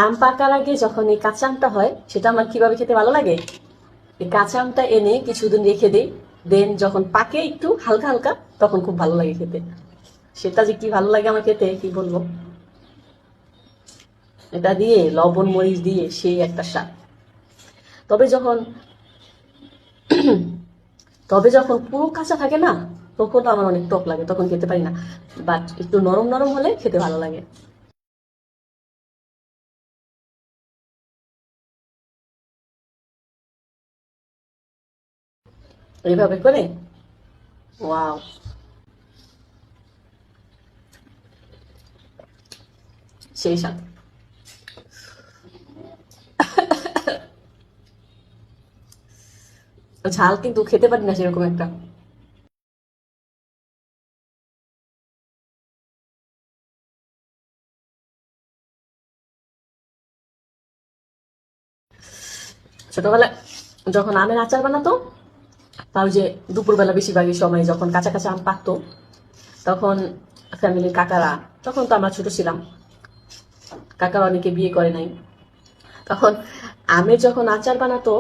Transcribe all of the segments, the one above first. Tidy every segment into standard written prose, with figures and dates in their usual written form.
আম পাকার আগে যখন এই কাঁচা আমটা হয় সেটা আমার কিভাবে খেতে ভালো লাগে। এই কাঁচা আমটা এনে কিছুদিন রেখে দিই, দেন যখন পাকে একটু হালকা হালকা তখন খুব ভালো লাগে খেতে। সেটা যে কি ভালো লাগে আমার খেতে কি বলবো। এটা দিয়ে লবণ মরিচ দিয়ে সেই একটা স্বাদ। তবে যখন তবে যখন পুরো কাঁচা থাকে না, তখন আমার অনেক টক লাগে, তখন খেতে পারি না। বাট একটু নরম নরম হলে খেতে ভালো লাগে। এইভাবে করে ওয়াও, সেই স্বাদ। ঝাল কিন্তু খেতে পারি না সেরকম একটা। ছোটবেলায় যখন আমের আচার বানাতো, তাও যে দুপুরবেলা বেশিরভাগই সময় যখন কাঁচা কাঁচা আম পাকতো, তখন ফ্যামিলির কাকারা, তখন তো আমরা ছোট ছিলাম, কাকারা অনেকে বিয়ে করে নাই, তখন আমের যখন আচার বানাতো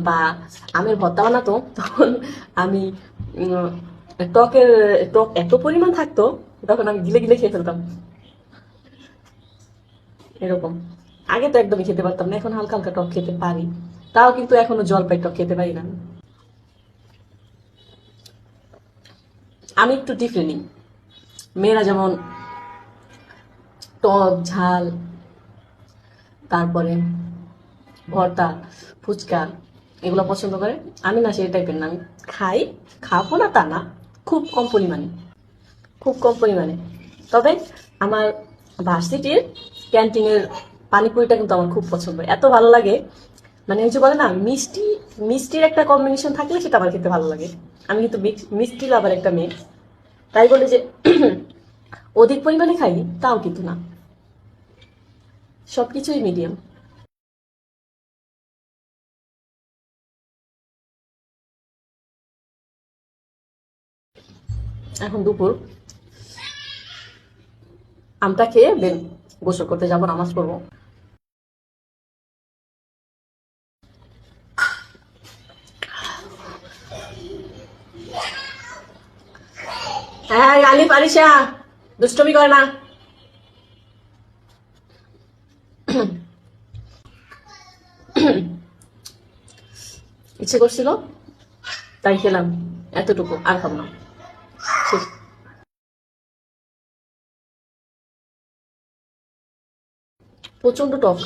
বা আমের ভর্তা বানাতো, তখন আমি উম, টকের টক এত পরিমাণ থাকতো, তখন আমি গিলে গিলে খেয়ে ফেলতাম এরকম। আগে তো একদমই খেতে পারতাম না, এখন হালকা হালকা টক খেতে পারি। তাও কিন্তু এখনো জলপাই টক খেতে পারি না। আমি একটু ডিফারেন্ট। মেয়েরা যেমন টক ঝাল, তারপরে ভর্তা, ফুচকা, এগুলো পছন্দ করে। আমি না সেই টাইপের না, আমি খাই, খাবো না তা না, খুব কম পরিমাণে, খুব কম পরিমাণে। তবে আমার ভার্সিটির ক্যান্টিনের পানিপুরিটা কিন্তু আমার খুব পছন্দ, এত ভালো লাগে। মানে ওই যে বলে না, মিষ্টি মিষ্টির একটা কম্বিনেশন থাকলে সেটা আমার খেতে ভালো লাগে। আমি কিন্তু মিষ্টি লাভার একটা মেয়ে, তাই বলে যে অধিক পরিমাণে খাই তাও কিন্তু না, সবকিছুই মিডিয়াম। এখন দুপুর, আমটা খেয়ে দেন গোসল করতে যাবো, নামাজ পড়বো। হ্যাঁ গালি পারিস না, দুষ্টমি করে না। ইচ্ছে করছিল তাই খেলাম, এতটুকু আর খাবো না। শেষ। প্রচন্ড টক।